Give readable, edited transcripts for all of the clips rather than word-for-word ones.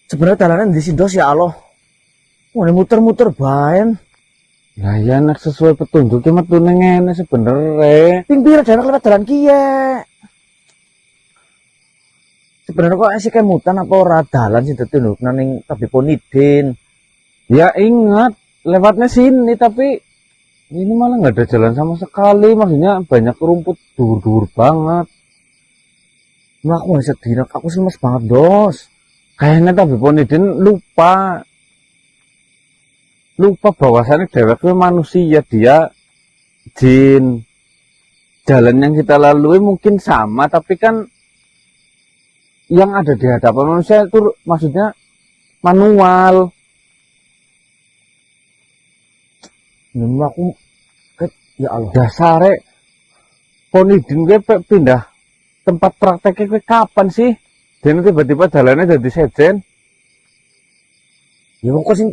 Sebenarnya dalanan di sidos ya Allah. Mau muter-muter bae. Lah ya nek sesuai petunjuknya metu ning ngene sebenere. Ping pira jarak lewat dalan kiye. Sebenarnya kok sih kemutan apa ora dalan sing ditunjukna ning Tabiponidin. Ya ingat lewatnya sini tapi ini malah nggak ada jalan sama sekali. Maksudnya banyak rumput dur-dur banget. Nah, aku nggak sedih, aku lemes banget dos. Kayaknya Tabiponidin lupa bahwasannya dewek itu manusia, dia jin. Jalan yang kita lalui mungkin sama, tapi kan yang ada di hadapan manusia itu maksudnya manual. Nah, aku ya Allah. Dasare Ponidin gue pindah tempat prakteknya kapan sih? Dan tiba-tiba jalannya jadi sejen. Ya kok sih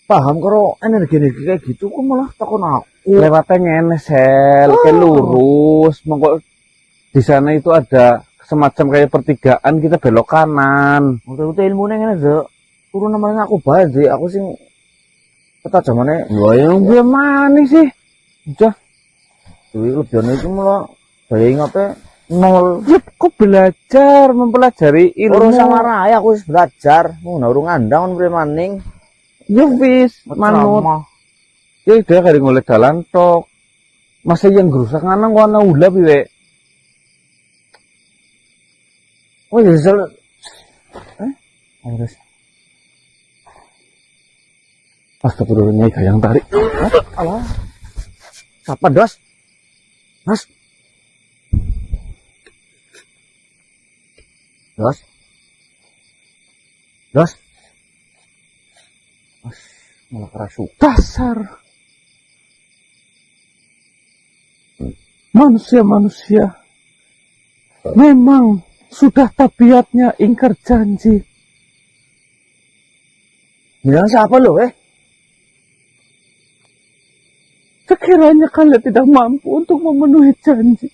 paham kalau energi-energi kayak gitu kok malah takon aku. Lewatnya ngene sel, ke lurus. Mongko di sana itu ada semacam kayak pertigaan, kita belok kanan. Untuk ilmu ngene Dek. Turun namanya aku bae, aku sing ketajamane. Wah, yang gue manis sih. Udah. Duit lebihane itu malah daya ingatnya nol. Ya, kok belajar mempelajari ilmu. Urung sama raya aku wis belajar. Mau urung ngandang kon maning. Ya wis, manut. Ya udah kali ngoleh dalan tok. Masa yang gerusak nganang warna ulah piye? Oh, diesel. Harus. Astagfirullahaladzim, gayang tarik. Allah. Siapa, Dos? Mas. Dos. Dos. Mas, malah kerasuk. Dasar manusia-manusia memang sudah tabiatnya ingkar janji. Bilang siapa lo, Sekiranya kalian tidak mampu untuk memenuhi janji,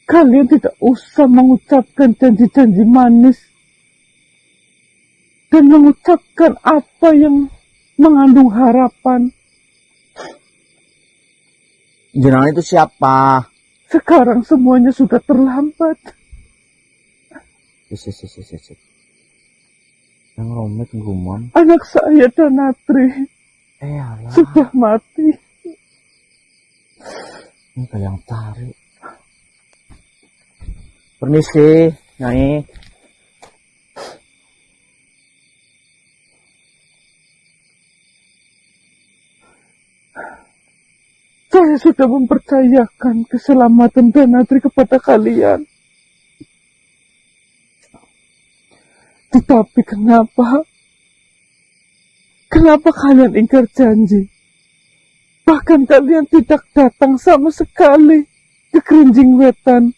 kalian tidak usah mengucapkan janji-janji manis dan mengucapkan apa yang mengandung harapan. Jenengan itu siapa? Sekarang semuanya sudah terlambat. Yang romet ngumon. Anak saya Danatri Allah. sudah mati. Ini yang tarik. Permisi, Nyai. Saya sudah mempercayakan keselamatan Danatri kepada kalian. Tetapi kenapa kalian ingkar janji? Bahkan kalian tidak datang sama sekali ke Kerinjing Wetan.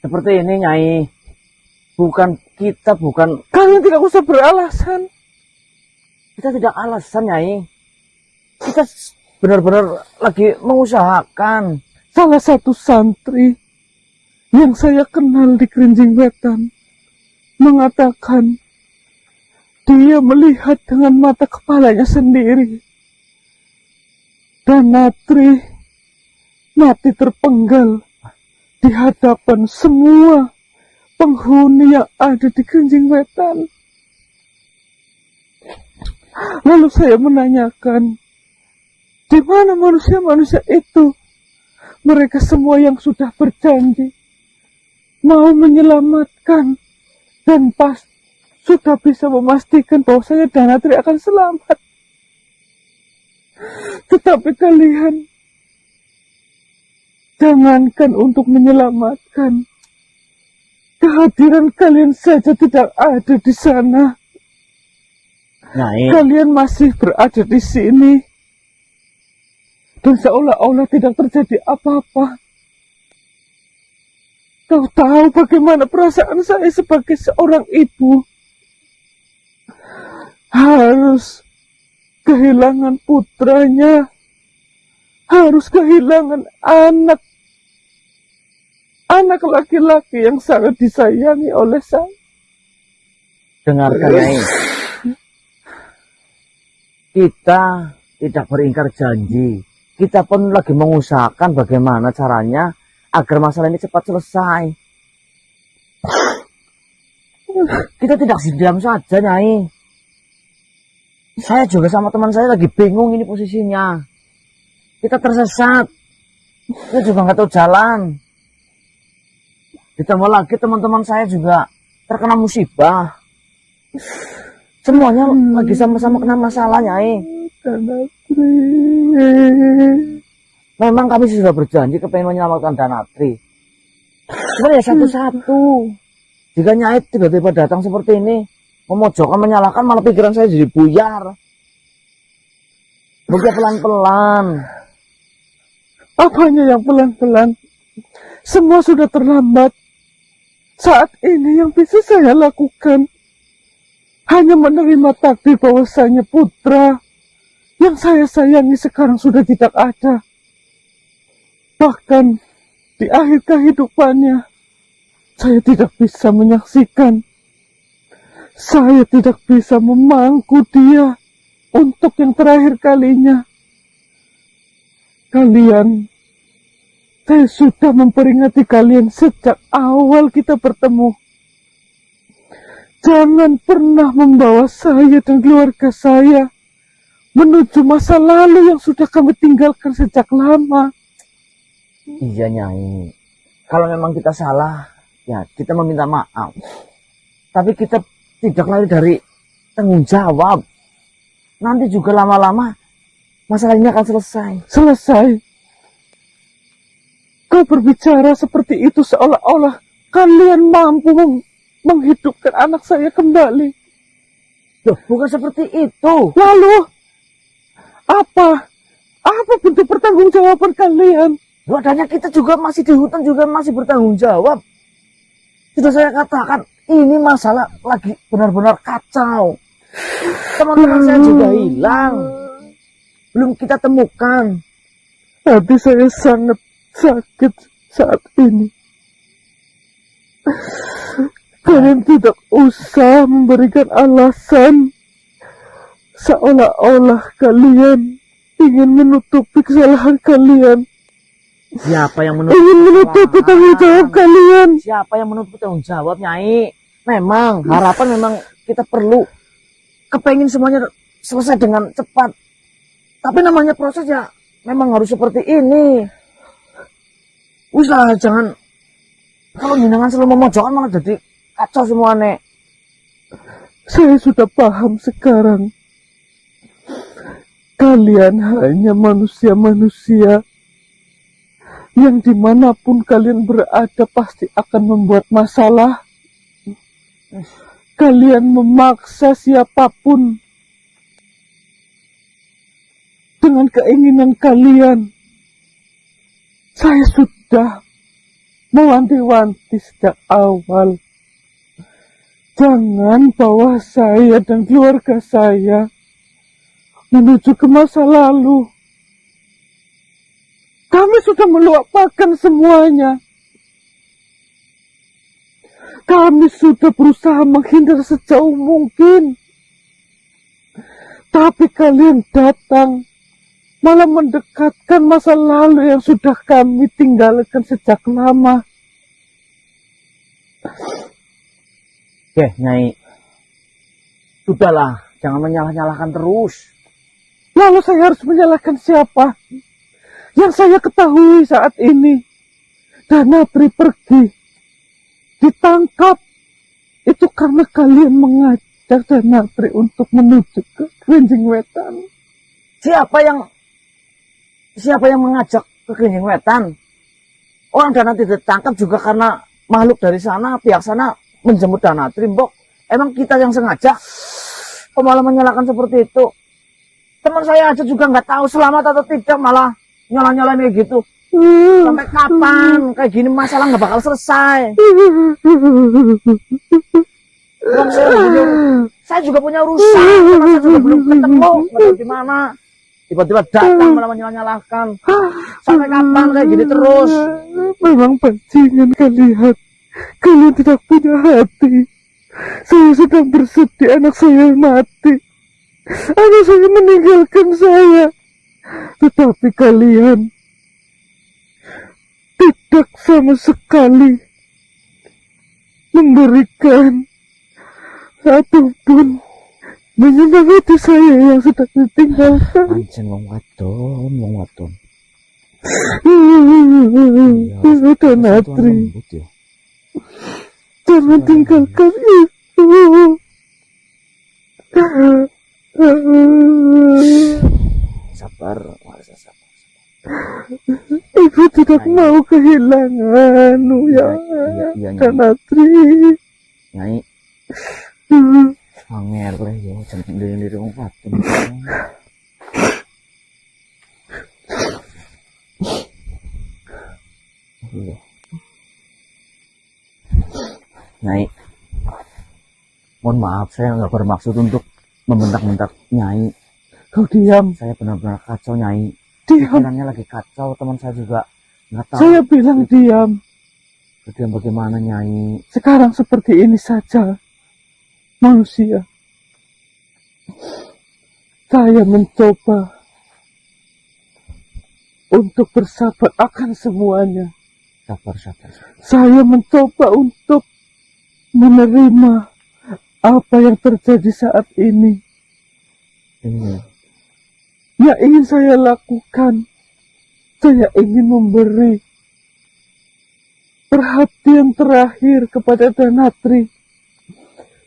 Seperti ini, Nyai. Bukan. Kalian tidak usah beralasan. Kita tidak alasan, Nyai. Kita benar-benar lagi mengusahakan. Salah satu santri yang saya kenal di Kerinjing Wetan mengatakan dia melihat dengan mata kepalanya sendiri Danatri mati terpenggal di hadapan semua penghuni yang ada di Kerinjing Wetan. Lalu saya menanyakan, di mana manusia-manusia itu? Mereka semua yang sudah berjanji mau menyelamatkan dan sudah bisa memastikan bahwasanya Danatri akan selamat. Tetapi kalian jangankan untuk menyelamatkan, kehadiran kalian saja tidak ada di sana. Nyai. Kalian masih berada di sini dan seolah-olah tidak terjadi apa-apa. Kau tahu bagaimana perasaan saya sebagai seorang ibu? Harus kehilangan putranya, harus kehilangan anak laki-laki yang sangat disayangi oleh saya. Dengarkan, Nyai. Kita tidak beringkar janji. Kita pun lagi mengusahakan bagaimana caranya agar masalah ini cepat selesai. Kita tidak diam saja, Nyai. Saya juga sama teman saya lagi bingung ini posisinya. Kita tersesat. Kita juga nggak tahu jalan. Ditambah lagi teman-teman saya juga terkena musibah. Semuanya lagi sama-sama kena masalah, Nyai. Memang kami sudah berjanji kepengen menyelamatkan Danatri. Cuma ya satu-satu. Jika Nyai tiba-tiba datang seperti ini, memojokkan, menyalahkan, malah pikiran saya jadi buyar. Mungkin pelan-pelan. Apanya yang pelan-pelan? Semua sudah terlambat. Saat ini yang bisa saya lakukan hanya menerima takdir bahwasanya putra yang saya sayangi sekarang sudah tidak ada. Bahkan di akhir kehidupannya, saya tidak bisa menyaksikan. Saya tidak bisa memangku dia untuk yang terakhir kalinya. Saya sudah memperingati kalian sejak awal kita bertemu. Jangan pernah membawa saya dan keluarga saya menuju masa lalu yang sudah kami tinggalkan sejak lama. Iya, Nyai. Kalau memang kita salah, ya kita meminta maaf. Tapi kita tidak lari dari tanggung jawab. Nanti juga lama-lama masalah ini akan selesai. Selesai. Kau berbicara seperti itu seolah-olah kalian mampu menghidupkan anak saya kembali. Loh, bukan seperti itu. Lalu, apa bentuk pertanggungjawaban kalian? Loh, adanya kita juga masih di hutan juga masih bertanggung jawab. Sudah saya katakan, ini masalah lagi benar-benar kacau. Teman-teman saya juga hilang. Belum kita temukan. Hati saya sangat sakit saat ini. Kalian tidak usah memberikan alasan seolah-olah kalian ingin menutupi kesalahan kalian. Siapa yang menutupi? Ingin menutupi tanggung jawab kalian. Siapa yang menutupi tanggung jawab, Nyai? Memang harapan memang kita perlu kepengin semuanya selesai dengan cepat. Tapi namanya proses ya memang harus seperti ini. Usah jangan kalau jenengan selalu memojokkan malah jadi kacau semuanya. Saya sudah paham sekarang. Kalian hanya manusia-manusia yang dimanapun kalian berada pasti akan membuat masalah. Kalian memaksa siapapun dengan keinginan kalian. Saya sudah mewanti-wanti sejak awal. Jangan bawa saya dan keluarga saya menuju ke masa lalu. Kami sudah melupakan semuanya. Kami sudah berusaha menghindar sejauh mungkin. Tapi kalian datang malah mendekatkan masa lalu yang sudah kami tinggalkan sejak lama. Oke, Nyai. Sudahlah, jangan menyalah-nyalahkan terus. Lalu saya harus menyalahkan siapa? Yang saya ketahui saat ini, Danatri pergi, ditangkap. Itu karena kalian mengajak Danatri untuk menuju ke Kerinjing Wetan. Siapa yang mengajak ke Kerinjing Wetan? Orang Danatri ditangkap juga karena makhluk dari sana, pihak sana menjemput Danatri, Mbok. Emang kita yang sengaja? Kok malah menyalahkan seperti itu? Teman saya aja juga nggak tahu selamat atau tidak, malah nyalah-nyalain kayak gitu. Sampai kapan kayak gini masalah nggak bakal selesai? Saya juga punya urusan, saya juga belum ketemu, di mana? tiba-tiba datang malah menyalahkan. Sampai kapan kayak gini terus? Memang bajingan kalian. Kalian tidak punya hati. Saya sedang bersedih anak saya mati. Anak saya meninggalkan saya. Tetapi kalian tidak sama sekali memberikan ataupun menyemangati saya yang sedang ditinggalkan. Anjing wong wadon. Sudah Natri, Lembut ya. jangan tinggalkan ibu. Sabar, harus sabar. Ibu tidak mau kehilanganmu ya, Iya, Natri. Nyai, angel kowe yo jeneng diri wong wadon. Iya. Nyai, mohon maaf saya nggak bermaksud untuk membentak-bentak Nyai. Kau diam, Saya benar-benar kacau Nyai. diam. Pikirannya lagi kacau, teman saya juga nggak tahu. Saya bilang diam. Kemudian bagaimana Nyai? Sekarang seperti ini saja manusia. Saya mencoba untuk bersabar akan semuanya. Sabar. Saya mencoba untuk menerima apa yang terjadi saat ini. Ini Yang ingin saya lakukan, saya ingin memberi perhatian terakhir kepada Danatri.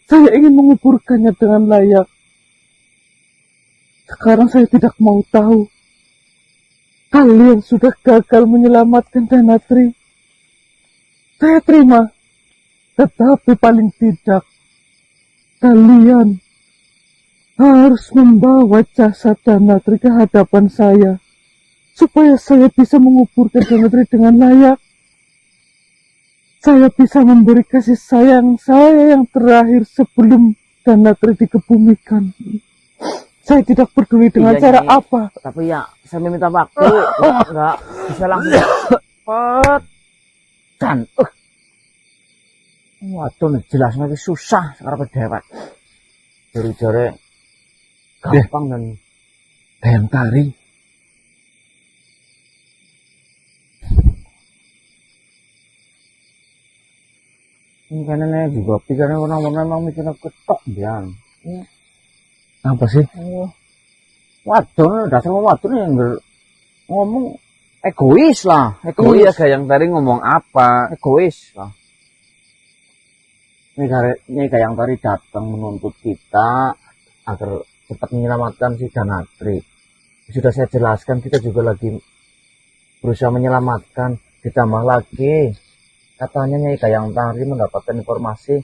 Saya ingin menguburkannya dengan layak. Sekarang saya tidak mau tahu. Kalian sudah gagal menyelamatkan Danatri. Saya terima. Tetapi paling tidak, kalian harus membawa jasad Danatri ke hadapan saya. Supaya saya bisa menguburkan Danatri dengan layak. Saya bisa memberi kasih sayang saya yang terakhir sebelum Danatri dikebumikan. Saya tidak peduli dengan Iya, cara Nyai. apa. tapi ya saya meminta waktu, nggak bisa langsung cepet. Dan waduh nih jelas lagi susah sekarang dewek. Jari gampang dan Dayang Tari. ini kayaknya juga pikirannya orang-orang memang mikirnya ketok biang. Apa sih? Waduh, dasar waduh nih yang ngomong egois lah, Oh iya, Dayang Tari ngomong apa? egois lah. Ini kayak yang tadi datang menuntut kita agar cepat menyelamatkan si Danatri. Sudah saya jelaskan, kita juga lagi berusaha menyelamatkan. Ditambah lagi, katanya Nyai Gayang Tari mendapatkan informasi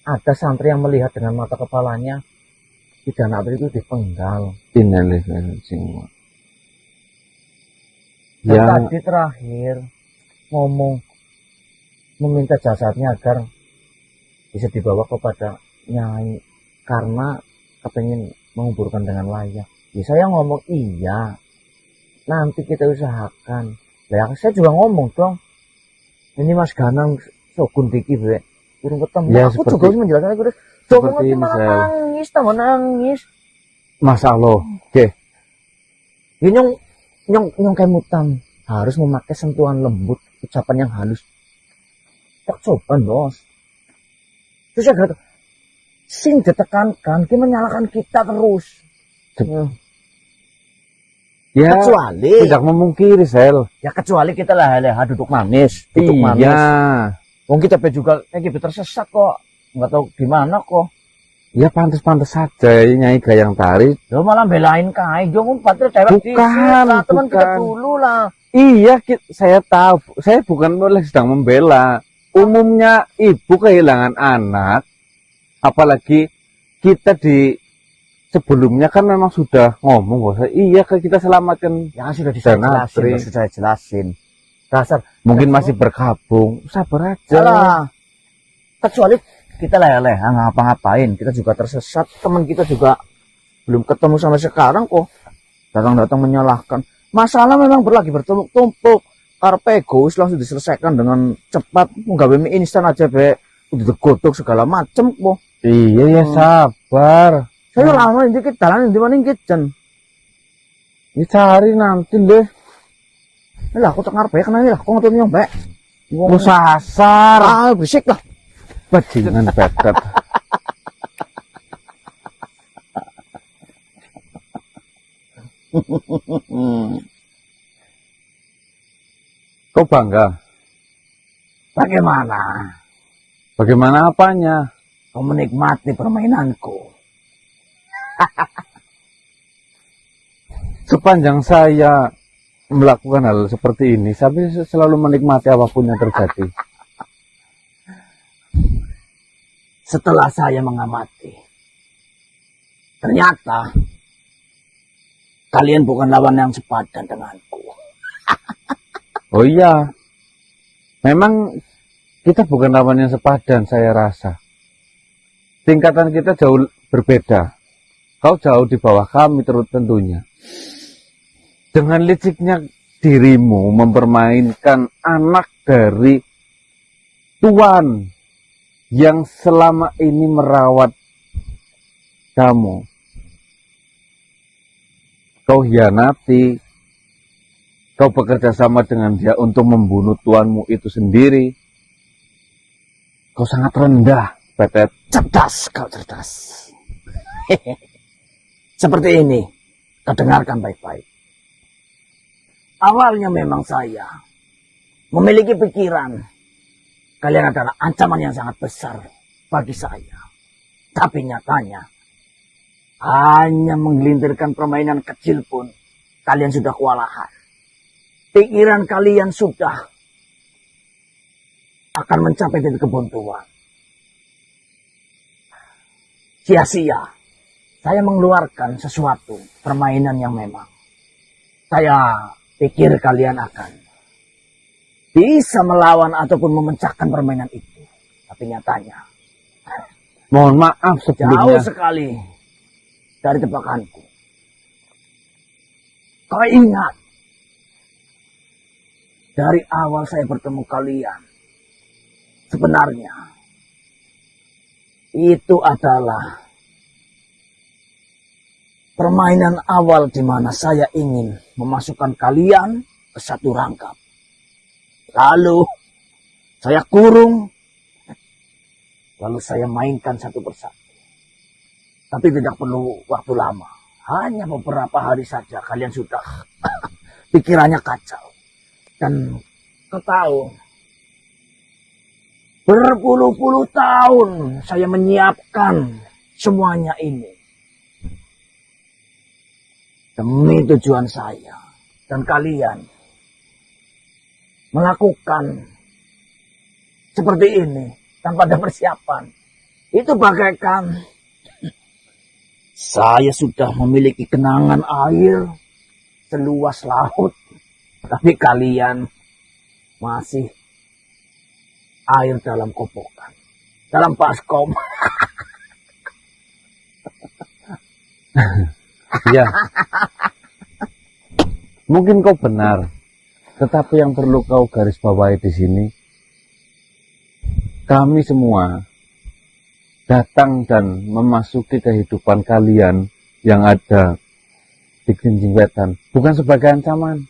ada santri yang melihat dengan mata kepalanya si Danatri itu dipenggal. Innalillahi. Dan Yang tadi terakhir ngomong meminta jasadnya agar bisa dibawa kepada Nyai karena kepengen menguburkan dengan layak. Ya saya ngomong iya, nanti kita usahakan. Lah saya juga ngomong dong, ini Mas Ganang Sogun Diki be, kurang ketemu. Ya, Aku seperti- juga harus menjelaskan itu. seperti ini, malah Sel. nangis, tambah nangis. masalah. Oke. Ini nyong kemutan harus memakai sentuhan lembut, ucapan yang halus. Tak coba bos. Terus saya kata, sing ditekankan, dia menyalahkan kita terus. Ya, Kecuali, tidak memungkiri, Sel. ya kecuali kita leha-leha duduk manis, duduk manis. Iya. Wong kita juga kayak gitu tersesat kok, nggak tahu gimana kok. Ya pantas-pantas saja Nyai Gayang Tari. Lo malah belain kai, jangan patri cewek Bukan, lah, teman kita bukan. dulu lah. Iya, saya tahu. Saya bukan sedang membela. Umumnya ibu kehilangan anak, apalagi kita di sebelumnya kan memang sudah ngomong bahwa iya kita selamatkan. Ya sudah saya jelasin, Danatri. sudah saya jelasin. Dasar, Mungkin masih berkabung, sabar aja. salah. Kecuali kita leha-leha ngapa-ngapain, kita juga tersesat, teman kita juga belum ketemu sampai sekarang kok. datang-datang menyalahkan. Masalah memang lagi bertumpuk-tumpuk. Karpe egois langsung diselesaikan dengan cepat. Nggawe mie instan aja be, udah digodok segala macem kok. Iya ya sabar. Saya lama ini dikit dalan di mana kitchen. Ini cari nanti deh. Lah aku cek karpe kena lah, kok ngetut nyombe. Lu sasar. Ah, berisik lah. Bajingan Petet. Kau bangga? Bagaimana? Bagaimana apanya? Kau menikmati permainanku. Sepanjang saya melakukan hal seperti ini, saya selalu menikmati apapun yang terjadi. Setelah saya mengamati, ternyata kalian bukan lawan yang sepadan denganku. Oh iya, memang kita bukan lawan yang sepadan, saya rasa. Tingkatan kita jauh berbeda. Kau jauh di bawah kami tentunya. Dengan liciknya dirimu mempermainkan anak dari tuan yang selama ini merawat kamu. Kau hianati, kau bekerja sama dengan dia untuk membunuh tuanmu itu sendiri. Kau sangat rendah, Petet. Cerdas, kau cerdas. Seperti ini, kau dengarkan baik-baik. Awalnya memang saya memiliki pikiran kalian adalah ancaman yang sangat besar bagi saya. Tapi nyatanya, hanya menggelintirkan permainan kecil pun, kalian sudah kewalahan. Pikiran kalian sudah akan mencapai titik kebuntuan. Sia-sia, saya mengeluarkan sesuatu, permainan yang memang saya pikir kalian akan bisa melawan ataupun memecahkan permainan itu. Tapi nyatanya, Mohon maaf sebelumnya. jauh sekali dari tebakanku. Kau ingat, dari awal saya bertemu kalian, sebenarnya itu adalah permainan awal di mana saya ingin memasukkan kalian ke satu rangkap. Lalu saya kurung, lalu saya mainkan satu persatu. Tapi tidak perlu waktu lama, hanya beberapa hari saja kalian sudah pikirannya kacau. Dan kau tahu, berpuluh-puluh tahun saya menyiapkan semuanya ini demi tujuan saya dan kalian melakukan seperti ini tanpa ada persiapan. Itu bagaikan saya sudah memiliki genangan air seluas laut, tapi kalian masih air dalam kopokan, dalam baskom. Ya, mungkin kau benar, tetapi yang perlu kau garis bawahi di sini, kami semua datang dan memasuki kehidupan kalian yang ada di Genjing Wetan, bukan sebagai ancaman.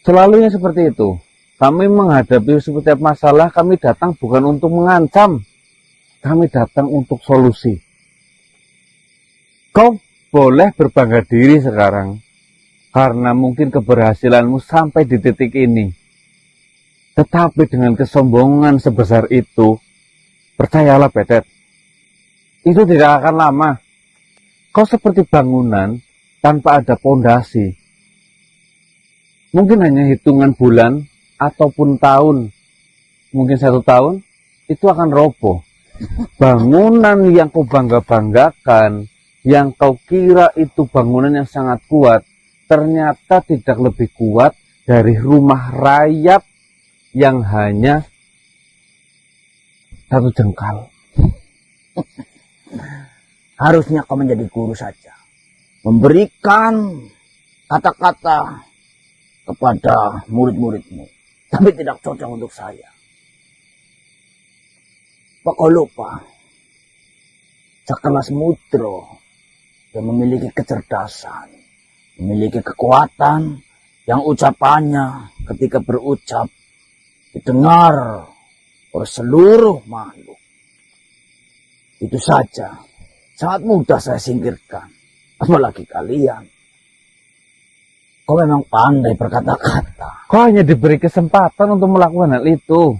Selalunya seperti itu. Kami menghadapi setiap masalah, kami datang bukan untuk mengancam, kami datang untuk solusi. Kau boleh berbangga diri sekarang, karena mungkin keberhasilanmu sampai di titik ini. Tetapi dengan kesombongan sebesar itu, percayalah Petet, itu tidak akan lama. Kau seperti bangunan tanpa ada pondasi. Mungkin hanya hitungan bulan ataupun tahun, mungkin 1 tahun, itu akan roboh. Bangunan yang kau bangga-banggakan, yang kau kira itu bangunan yang sangat kuat, ternyata tidak lebih kuat dari rumah rayap yang hanya 1 jengkal. Harusnya kau menjadi guru saja. memberikan kata-kata kepada murid-muridmu, tapi tidak cocok untuk saya. Apa kau lupa? Sekelas Mudro yang memiliki kecerdasan, memiliki kekuatan, yang ucapannya ketika berucap didengar oleh seluruh makhluk. Itu saja sangat mudah saya singkirkan. Apalagi kalian. Kau memang pandai berkata-kata. Kau hanya diberi kesempatan untuk melakukan hal itu.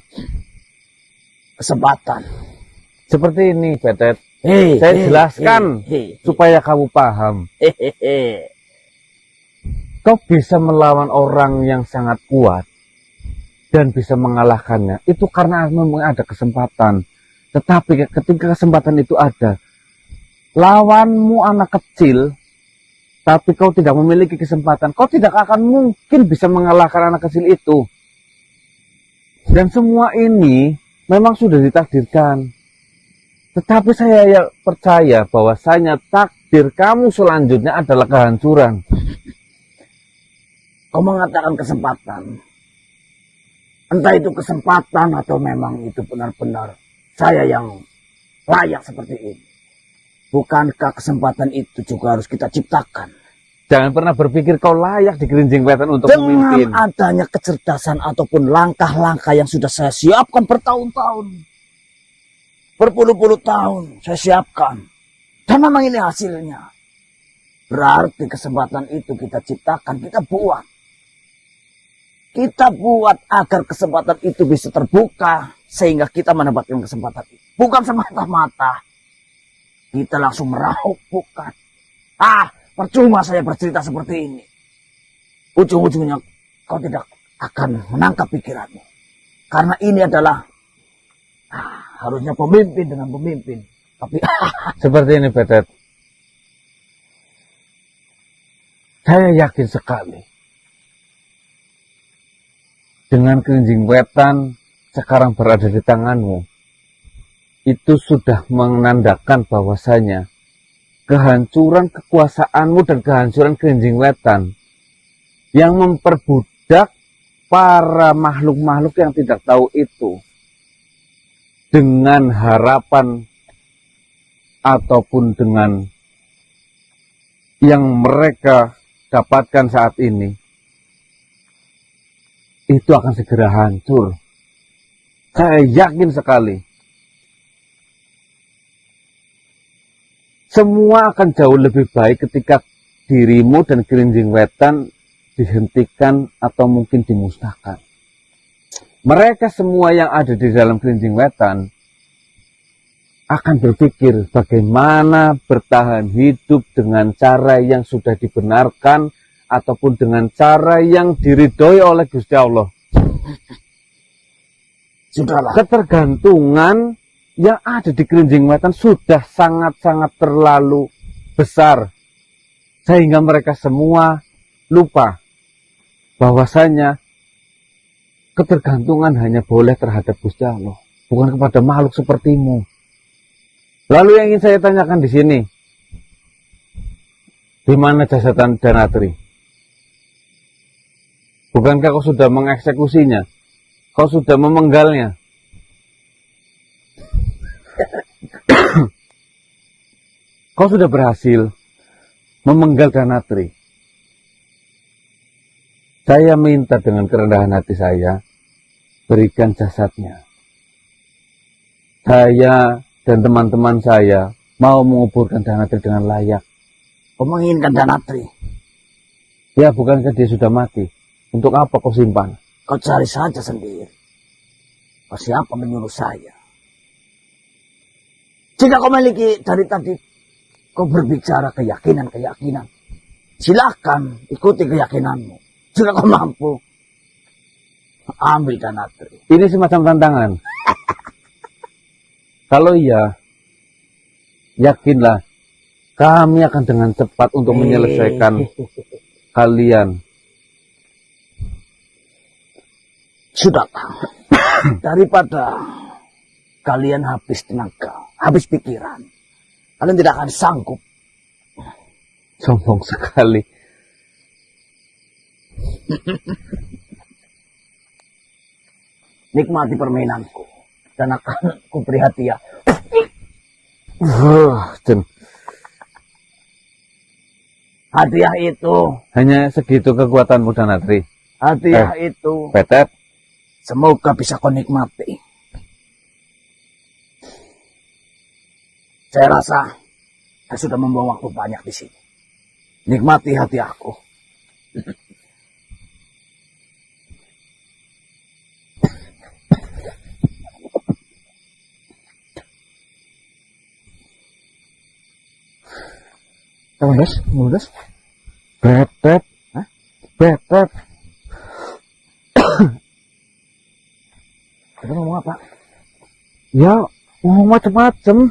Kesempatan. Seperti ini, Betet. Saya jelaskan supaya kamu paham. Kau bisa melawan orang yang sangat kuat dan bisa mengalahkannya. Itu karena memang ada kesempatan. Tetapi ketika kesempatan itu ada, lawanmu anak kecil, tapi kau tidak memiliki kesempatan, kau tidak akan mungkin bisa mengalahkan anak kecil itu. Dan semua ini memang sudah ditakdirkan. Tetapi saya percaya bahwasanya takdir kamu selanjutnya adalah kehancuran. Kau mengatakan kesempatan. Entah itu kesempatan atau memang itu benar-benar saya yang layak seperti ini. Bukankah kesempatan itu juga harus kita ciptakan? Jangan pernah berpikir kau layak di Gerinjing Wetan untuk memimpin. Dengan adanya kecerdasan ataupun langkah-langkah yang sudah saya siapkan bertahun-tahun. Berpuluh-puluh tahun saya siapkan. Dan memang ini hasilnya. Berarti kesempatan itu kita ciptakan, kita buat. Kita buat agar kesempatan itu bisa terbuka. Sehingga kita mendapatkan kesempatan itu. Bukan semata-mata kita langsung meraup, bukan. Percuma saya bercerita seperti ini. Ujung-ujungnya kau tidak akan menangkap pikiranmu. Karena ini adalah harusnya pemimpin dengan pemimpin. Tapi seperti ini, Betet. Saya yakin sekali. Dengan Gerinjing Wetan sekarang berada di tanganmu, itu sudah menandakan bahwasanya kehancuran kekuasaanmu dan kehancuran Gerinjing Wetan yang memperbudak para makhluk-makhluk yang tidak tahu itu dengan harapan ataupun dengan yang mereka dapatkan saat ini, itu akan segera hancur. Saya yakin sekali. Semua akan jauh lebih baik ketika dirimu dan Gerinjing Wetan dihentikan atau mungkin dimusnahkan. Mereka semua yang ada di dalam Gerinjing Wetan akan berpikir bagaimana bertahan hidup dengan cara yang sudah dibenarkan ataupun dengan cara yang diridhoi oleh Gusti Allah. sudahlah. Ketergantungan yang ada di Gerinjing Wetan sudah sangat-sangat terlalu besar. Sehingga mereka semua lupa bahwasanya ketergantungan hanya boleh terhadap Gusti Allah, bukan kepada makhluk sepertimu. Lalu yang ingin saya tanyakan di sini, di mana jasad Danatri? Bukankah kau sudah mengeksekusinya? Kau sudah memenggalnya? Kau sudah berhasil memenggal Danatri. Saya minta dengan kerendahan hati saya, berikan jasadnya. Saya dan teman-teman saya mau menguburkan Danatri dengan layak. Kau menginginkan Danatri? Ya, bukankah dia sudah mati? Untuk apa kau simpan? Kau cari saja sendiri. Kau siapa menyuruh saya? Jika kau memiliki dari tadi, kau berbicara keyakinan-keyakinan. Silahkan ikuti keyakinanmu. Jika kau mampu, ambil Danatri. Ini semacam tantangan. Kalau iya, yakinlah kami akan dengan cepat untuk menyelesaikan kalian. Sudahlah, daripada kalian habis tenaga, habis pikiran, kalian tidak akan sanggup. Sombong sekali. Nikmati permainanku dan akan kuberi hadiah. Jen. Hadiah itu, Hanya segitu kekuatanmu Danatri. hadiah itu, Petet. semoga bisa kau nikmati. Saya rasa saya sudah membuang waktu banyak di sini. Nikmati hadiahku. Mulus. Petet. Hah? Petet. Kita ngomong apa? Ya, ngomong macem-macem.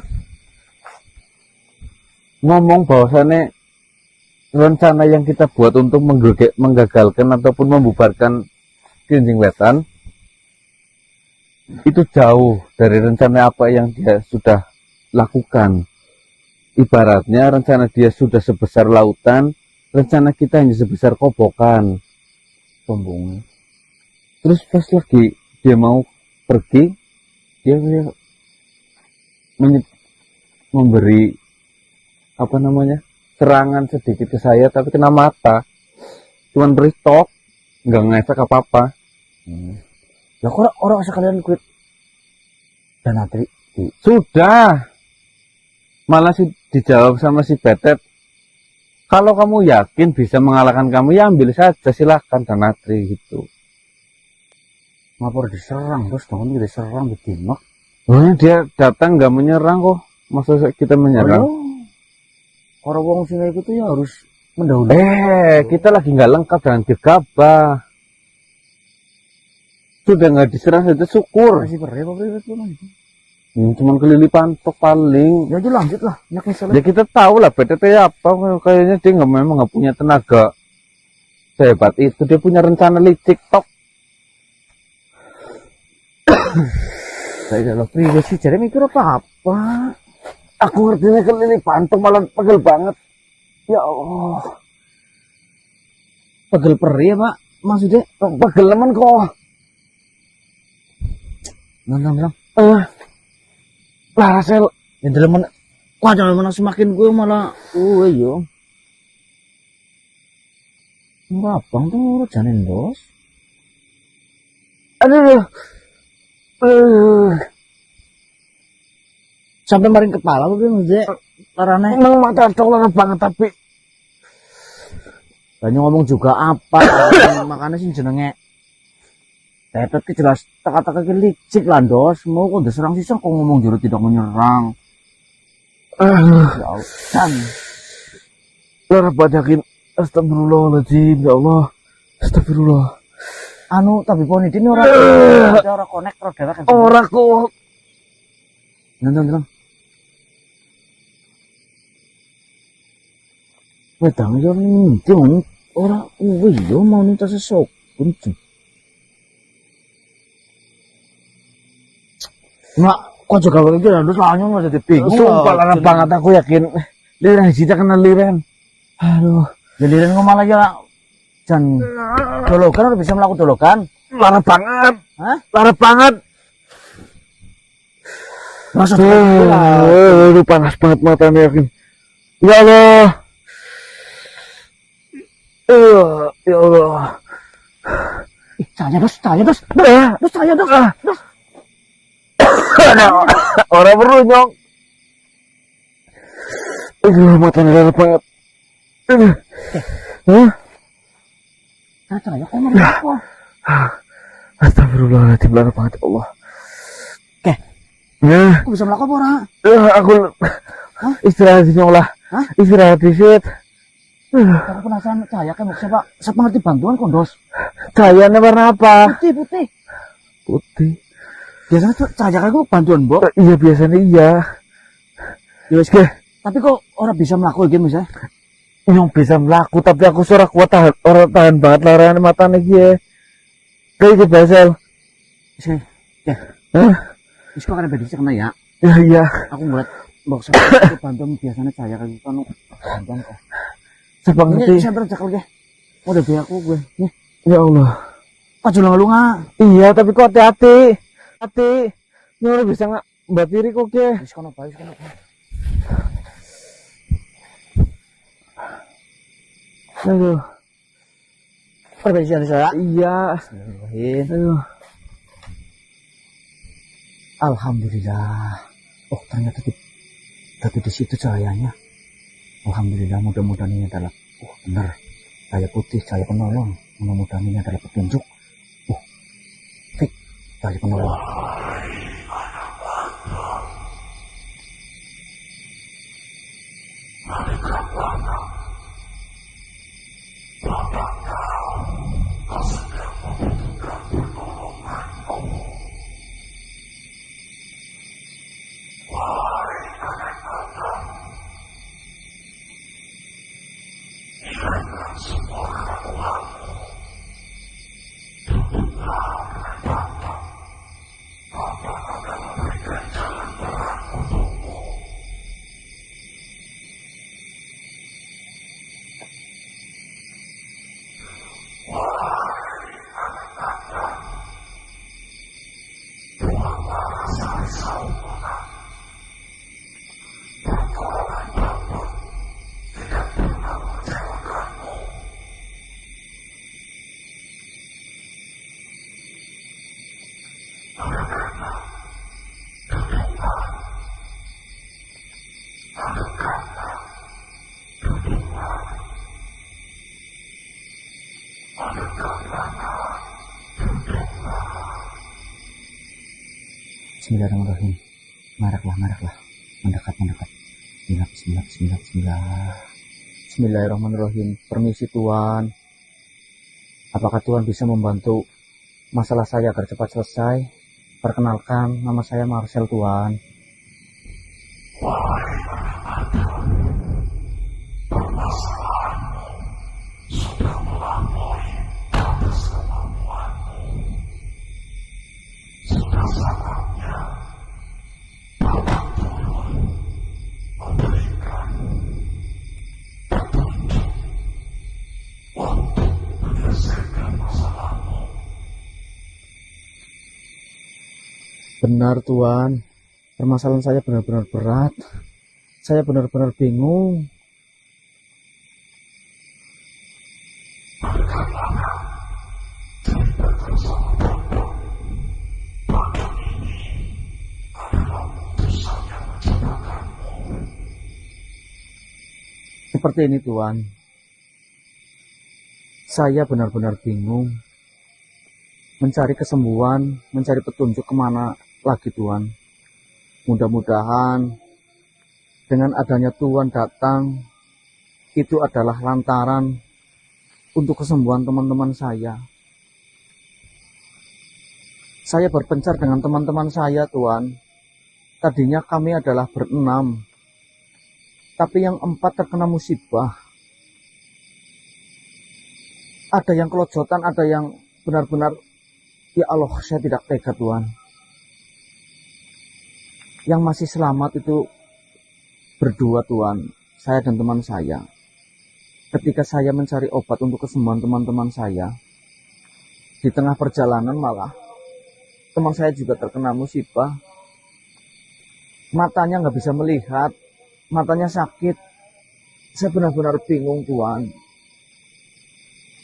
Ngomong bahwasannya rencana yang kita buat untuk menggagalkan ataupun membubarkan Kinjeng Wetan itu jauh dari rencana apa yang dia sudah lakukan. Ibaratnya rencana dia sudah sebesar lautan, rencana kita hanya sebesar kobokan. Sombong. Terus pas lagi dia mau pergi, dia memberi apa namanya serangan sedikit ke saya, tapi kena mata. Cuman beritok, nggak ngefek apa-apa. Ya kok orang sekalian quit Danatri? Sudah, malah sih dijawab sama si Betet. Kalau kamu yakin bisa mengalahkan kamu, ya ambil saja, silahkan Danatri gitu. Ngapur diserang, terus dong diserang, ditimak. Oh, dia datang nggak menyerang kok. Masa kita menyerang? Orang wong sini itu ya harus mendahului. Kita lagi nggak lengkap dengan gegabah. Sudah nggak diserang saja syukur. Masih perih apa perih itu lagi? Cuman kelilipan tok paling. Ya aja lanjut lah, nyak misalnya. Ya kita tahu lah PTT apa, kayaknya dia memang nggak punya tenaga sehebat itu. Dia punya rencana licik tok. Saya udah priwe sih, jadi mikir apa-apa. Aku ngertinya kelilipan tok malah pegel banget. Ya Allah. Pegel perih ya Pak? Maksudnya pegel lemen kok. Nang. Lah sel Yang dalam mana? Wah jangan mana semakin gue malah. Yo. Ngapang tuh urut janin dos. aduh. Sampai maring kepala apa maksudnya? Larane. Emang mata tok lara banget tapi Banyak ngomong juga apa? Makanya sih jenenge. Tetet ki jelas kata-kata ki licik lah dos. Mau kok diserang sisa kok ngomong juru tidak menyerang. Ya Allah. Dan lara badakin. Astagfirullahaladzim, ya Allah. Astagfirullah. anu tapi poni ini orang connect ora dewek kan. Ora kok. Nang. Wedang yo minti ora yo mau minta sesuatu. Nggak, kok juga begitu terus soalnya nggak jadi bingung. Sumpah lara banget aku yakin. Liren kita kenal Liren. Aduh. Jadi liren kok malah ya jan dolokan udah bisa melakukan dolokan. Lara banget. Hah? Lara banget. Masa Aduh, panas banget matanya yakin. Ya Allah. Ya Allah. Cahaya dos. Cahaya dos. Orang berunyong. Aduh, matanya lara banget. Hah? Cahaya kok ngomong apa? Astagfirullahaladzim, lara banget ya Allah. Oke. Ya, Aku bisa melakukan apa ora? aku istirahat di lah. Hah? Istirahat di sit. Aku penasaran cahaya kan maksudnya Pak. Siapa ngerti bantuan kondos? Cahayanya warna apa? Putih. Putih. Biasanya tuh cahaya kan gue bantuan Mbok. Iya, biasanya iya. Ya wis ke. Tapi kok orang bisa melakukan gitu misalnya? Yang bisa melaku, tapi aku suara kuat tahan banget larane matanya dia. Kayak gitu Basel. Wis ke. Ya. Hah? Wis kok kan bedisi kena ya. Ya iya. Aku ngeliat Mbok saya bantuan biasanya cahaya kan gitu bantuan kok. Siapa Ini ngerti? saya bercakap gue. Udah biar aku gue. Nih, Ya Allah. pas lunga. Iya, tapi kok hati-hati. Hati. Nyuruh bisa nggak mbak tiri kok ke? Wis kono bae, wis kono bae. Aduh. Perbaiki saya. Iya. Bismillahirrahmanirrahim. Aduh. Alhamdulillah. Oh, ternyata di situ cahayanya. Alhamdulillah, mudah-mudahan ini adalah benar. Cahaya putih, cahaya penolong. Mudah-mudahan ini adalah petunjuk. Fik, cahaya penolong. Bismillahirrahmanirrahim. Maraklah. Mendekat. Bismillah. Bismillahirrahmanirrahim. Permisi Tuan. Apakah Tuan bisa membantu masalah saya agar cepat selesai? Perkenalkan, nama saya Marcel Tuan. Benar Tuan, permasalahan saya benar-benar berat. Saya benar-benar bingung. Seperti ini Tuan, saya benar-benar bingung. Mencari kesembuhan, mencari petunjuk kemana lagi Tuan. Mudah-mudahan dengan adanya Tuan datang, itu adalah lantaran untuk kesembuhan teman-teman saya. Saya berpencar dengan teman-teman saya Tuan. Tadinya kami adalah berenam, tapi yang 4 terkena musibah. Ada yang kelojotan, ada yang benar-benar, ya Allah, saya tidak tega Tuan. Yang masih selamat itu berdua Tuan, saya dan teman saya. Ketika saya mencari obat untuk kesembuhan teman-teman saya, di tengah perjalanan malah teman saya juga terkena musibah. Matanya nggak bisa melihat, matanya sakit. Saya benar-benar bingung Tuan.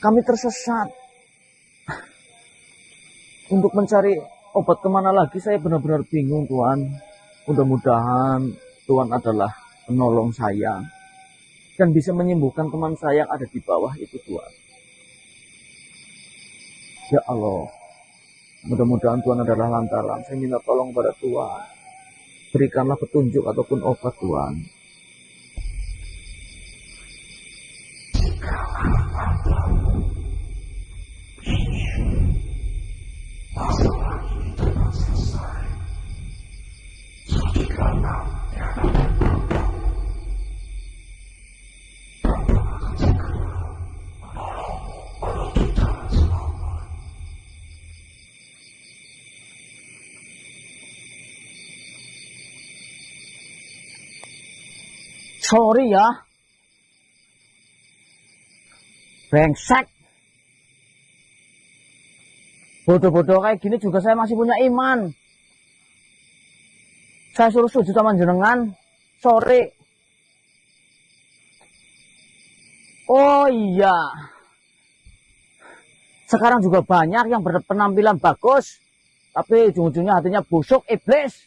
Kami tersesat. Untuk mencari obat kemana lagi, saya benar-benar bingung Tuan. Mudah-mudahan Tuhan adalah penolong saya dan bisa menyembuhkan teman saya yang ada di bawah itu Tuhan. Ya Allah, mudah-mudahan Tuhan adalah lantaran. Saya minta tolong pada Tuhan. Berikanlah petunjuk ataupun obat Tuhan. Sorry ya, Brengsek. Bodoh-bodoh kayak gini juga saya masih punya iman. Saya suruh sujud sama jenengan sore. Oh iya. Sekarang juga banyak yang berpenampilan bagus, tapi ujung-ujungnya hatinya busuk, iblis.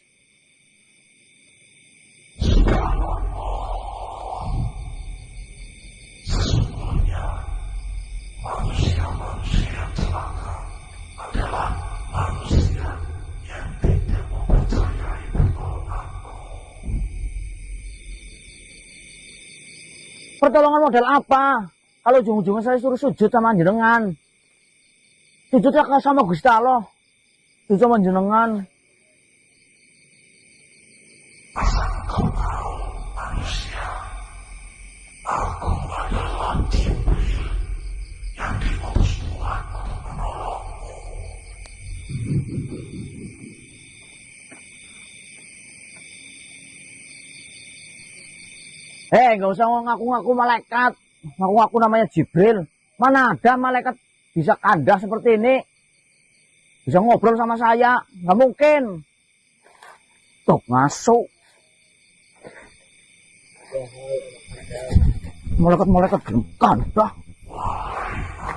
Pertolongan model apa? Kalau ujung-ujungnya saya suruh sujud sama jenengan. Sujudnya sama Gusti Allah. Sujud sama jenengan. Nggak usah ngaku-ngaku malaikat. Ngaku-ngaku namanya Jibril. Mana ada malaikat bisa kandah seperti ini? Bisa ngobrol sama saya? Nggak mungkin. Tuh, masuk. Malaikat-malaikat kandah.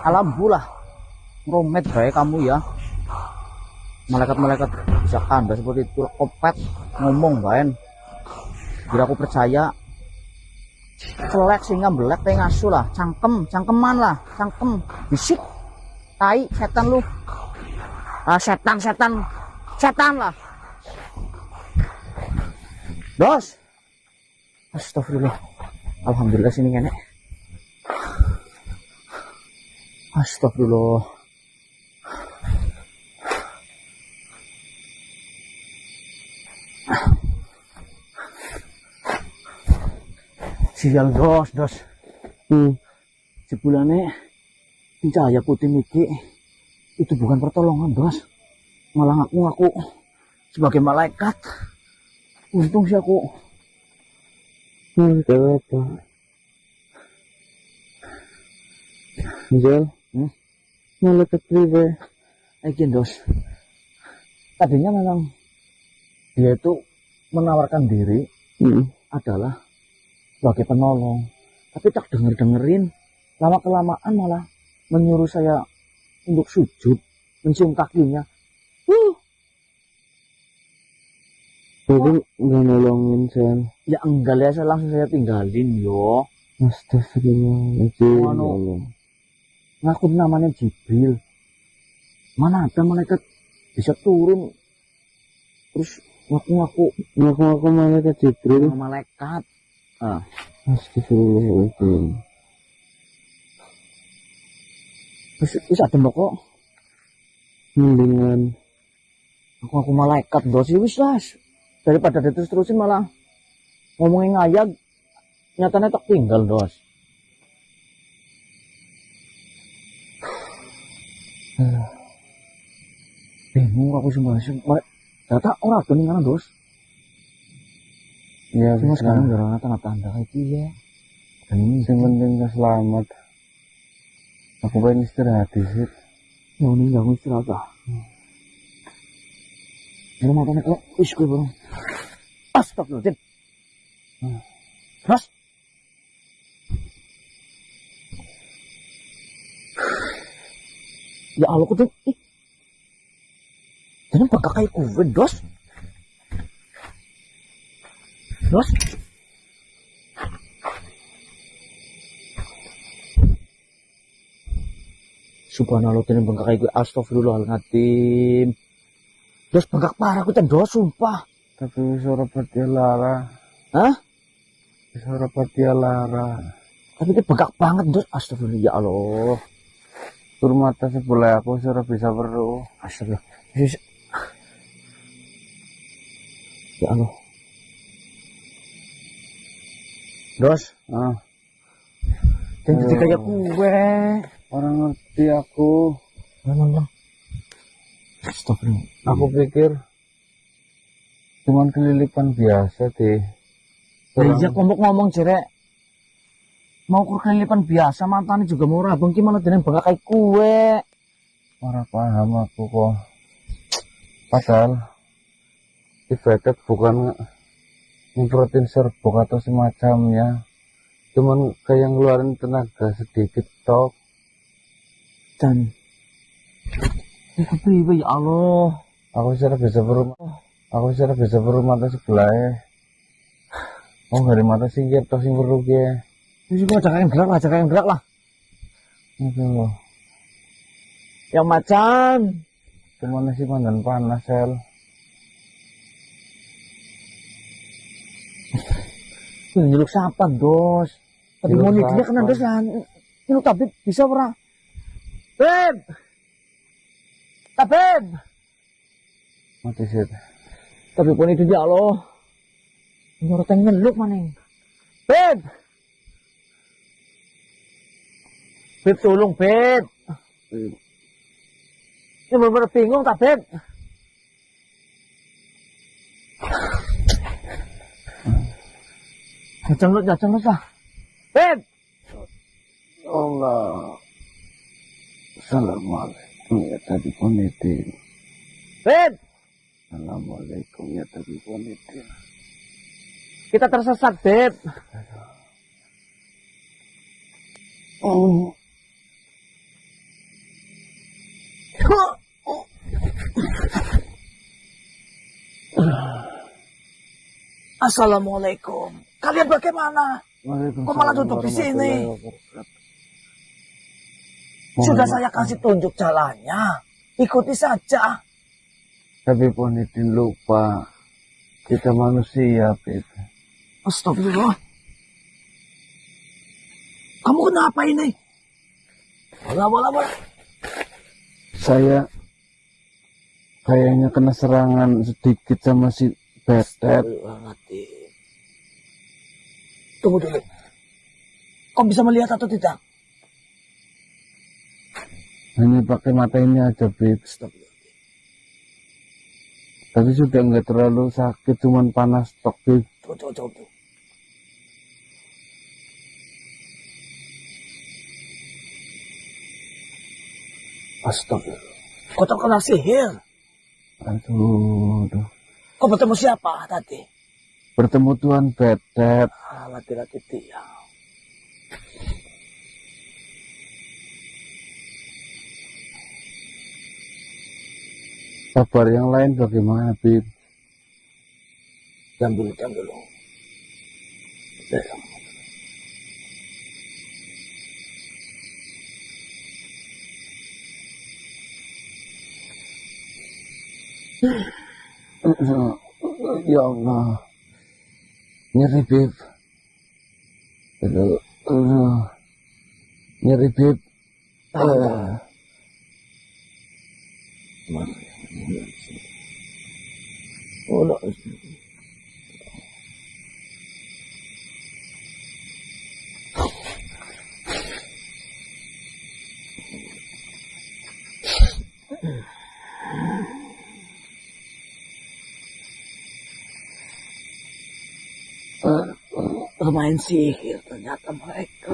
Alhamdulillah. Romet baik kamu ya. Malaikat-malaikat bisa kandah seperti itu. Kopet ngomong baen. Bila aku percaya. Celek sehingga belek teh ngasu lah, cangkeman lah, cangkem, bisik, tai, setan lu, setan lah, dos, astagfirullah, alhamdulillah sini nenek, astagfirullah, sial dos. Sebulannya cahaya putih Miki itu bukan pertolongan dos, malah ngaku sebagai malaikat. Untung sih aku. Apa? Jel, malaikat priwe. Aikin dos. Tadinya memang dia itu menawarkan diri adalah sebagai penolong, tapi tak dengerin, lama-kelamaan malah menyuruh saya untuk sujud, mencium kakinya. Jadi nggak nolongin Sen? Ya enggak ya, saya tinggalin yo. Astagfirullahaladzim. Ngaku namanya Jibril. Mana ada malaikat bisa turun terus ngaku malaikat Jibril. Malaikat. Astagfirullahaladzim. Terus ada kok mendingan aku malaikat dosi wis daripada diterus-terusin malah ngomongin ngayag, nyatanya tak tinggal dos. Bingung aku semua data orang tuh nih dos. Ya cuma sekarang jarang tanda-tanda kayak gitu ya. Dan ini yang penting selamat. Aku pengen istirahat di situ. Ya ini gak mau istirahat lah. Ini matanya kok wis gue bareng. Astagfirullahaladzim. Terus ya Allah kudu jangan bakal kayak gue dos. Subhanallah, ini bengkak kayak gue. Astagfirullahaladzim. Dos bengkak parah gue dos, sumpah. Tapi suara patia lara. Hah? Suara patia lara. Tapi itu bengkak banget dos. Astagfirullah, ya Allah. Tur mata sebelah aku suara bisa beru. Astagfirullah. Ya Allah. Dos, jangan jadi kayak gue. Orang ngerti aku. Nang. Astagfirullah. Aku pikir cuman kelilipan biasa deh. Iya, ngomong cerek. mau kelilipan biasa matanya juga mau rabeng gimana dengan bengkak kayak kue. Ora paham aku kok. Padahal di Betet bukan nyemprotin serbuk atau semacamnya. Cuman kayak ngeluarin tenaga sedikit tok. Dan itu priwe ya Allah. Aku secara bisa berumah mata sebelah. Oh dari mata singkir toh sing perlu ke. Ini gua ajak yang gerak lah. Aduh. Ya macan. Kemana sih pandan panas sel? Ini nyeluk siapa dos? Tapi Nyeluk mau dia siapa? kan ada kan. Nyeluk tapi bisa ora? Beb. Tabeb. Mati sih. Tapi pun itu dia Allah. Nyuruh nyeluk maning. Beb. Beb tolong Beb. Ini bener-bener bingung tak Beb. Jajan lu sah. Beb. Allah. Assalamualaikum ya tadi ponitin. Beb. Assalamualaikum ya tadi ponitin. Kita tersesat Beb. Oh. Assalamualaikum. Kalian bagaimana? Kok malah duduk di sini? Sudah saya kasih tunjuk jalannya. Ikuti saja. Tapi ponitin lupa. Kita manusia, Beb. Astagfirullah. Kamu kenapa ini? Bola. Saya kayaknya kena serangan sedikit sama si Betet. Tunggu dulu. Kau bisa melihat atau tidak? Hanya pakai mata ini aja, Beb. Tapi sudah nggak terlalu sakit, cuman panas tok, Beb. Tunggu. Astagfirullah. Kau terkena sihir. Aduh. Kau bertemu siapa tadi? Bertemu Tuan Betet. Laki-laki dia. Kabar yang lain bagaimana, Beb? Jam dulu. Ya Allah. Nyeri, Beb. Aduh. Nyeri, Beb. Bermain sihir ternyata mereka.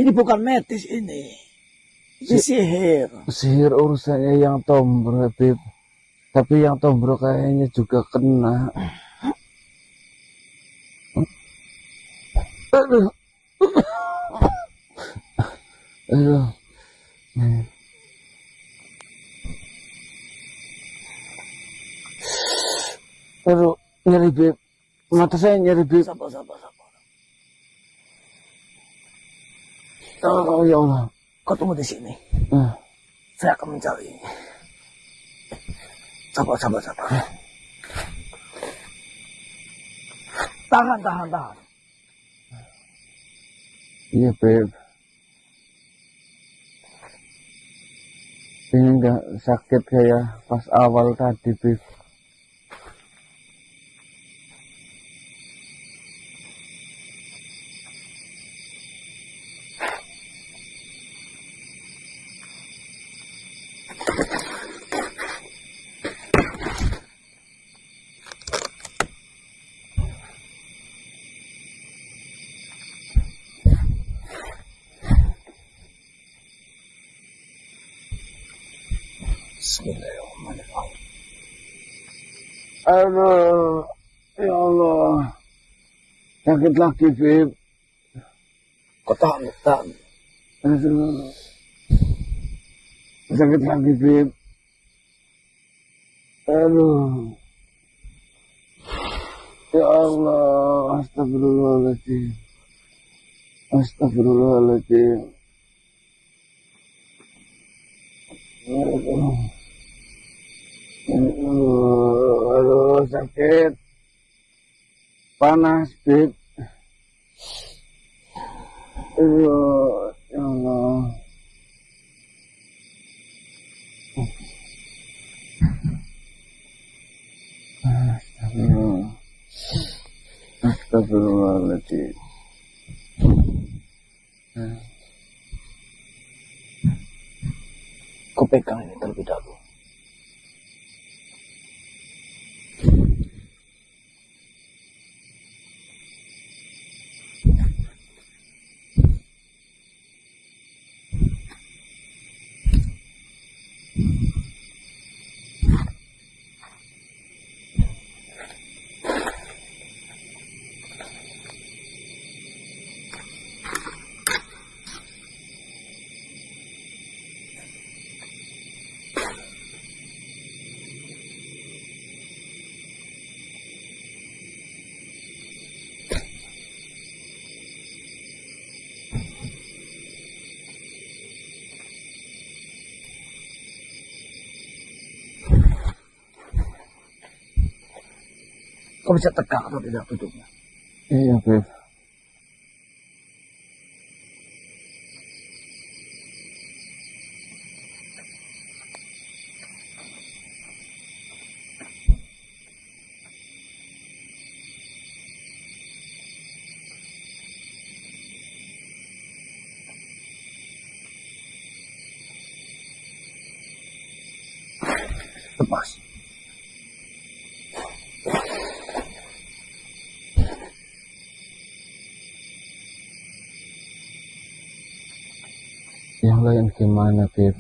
Ini bukan metis ini. Ini sihir. Sihir urusannya yang Tombro, Beb. Tapi yang Tombro kayaknya juga kena. Aduh. Aduh, nyeri, Beb. Mata saya nyeri, Beb. Sabar. Oh, ya Allah. Kau tunggu di sini. Ah. Saya akan mencari. Sabar. Tahan. Iya, Beb. Ini enggak sakit kayak pas awal tadi, Beb. Bismillahirrahmanirrahim. Aduh, ya Allah. Sakit lagi, Bib. Kok tahan? Aduh. Sakit lagi, Bib. Aduh. Ya Allah, astagfirullahaladzim. Astagfirullahaladzim. Aduh, sakit. Panas, Bib. Aduh, ya Allah. Astagfirullah. Astagfirullahaladzim. Kau pegang ini terlebih dahulu. Kau bisa tegak atau tidak duduknya? Iya, Beb. Lepas. Yang lain gimana, Beb?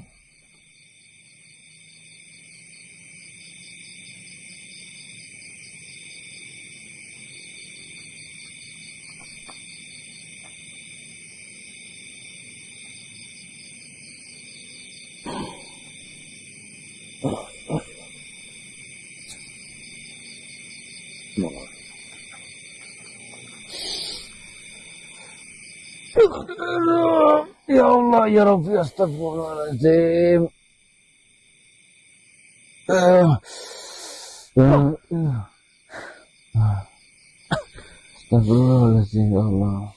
Ya Allah, ya Rabbi, astagfirullahaladzim. Astagfirullahaladzim, ya Allah.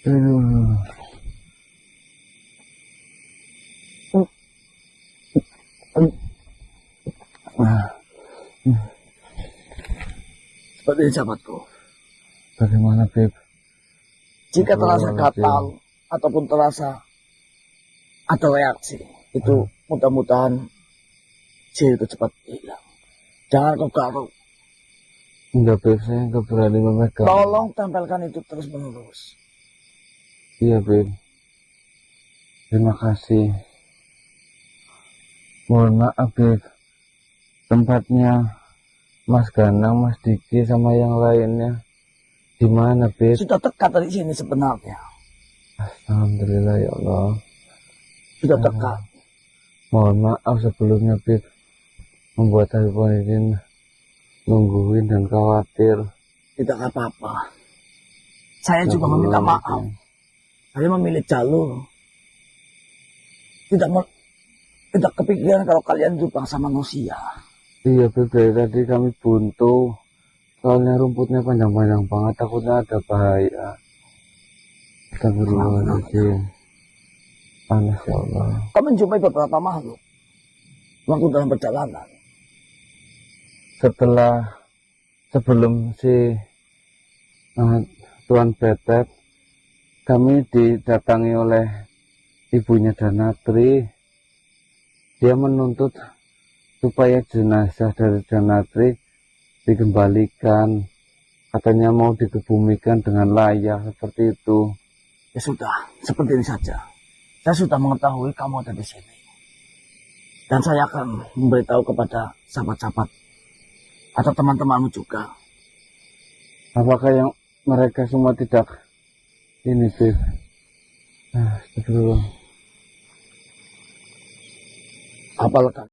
Aduh. Seperti ini sahabatku. Bagaimana, Beb? Jika terasa gatal ataupun terasa ada reaksi, itu mudah-mudahan jin itu cepat hilang. Jangan kau garuk. Enggak, Beb, saya enggak berani memegang. Tolong tempelkan itu terus menerus. Iya, Beb. Terima kasih. Mohon maaf, Beb. Tempatnya Mas Ganang, Mas Diki, sama yang lainnya di mana, Beb? Sudah dekat dari sini sebenarnya. Alhamdulillah, ya Allah. Sudah dekat. Mohon maaf sebelumnya, Beb. Membuat Habib Muhyiddin nungguin dan khawatir. Tidak apa-apa. Saya juga meminta maaf. Saya memilih jalur. Tidak kepikiran kalau kalian itu bangsa manusia. Iya, Beb, dari tadi kami buntu. Soalnya rumputnya panjang-panjang banget, takutnya ada bahaya. Astagfirullahaladzim. Panas, ya Allah. Kau menjumpai beberapa makhluk waktu dalam perjalanan. Sebelum si Tuan Betet, kami didatangi oleh ibunya Danatri. Dia menuntut supaya jenazah dari Danatri dikembalikan, katanya mau dikebumikan dengan layak seperti itu. Ya sudah, seperti ini saja. Saya sudah mengetahui kamu ada di sini. Dan saya akan memberitahu kepada sahabat-sahabat atau teman-temanmu juga. Apakah yang mereka semua tidak ini sih? Astagfirullah. Apalagi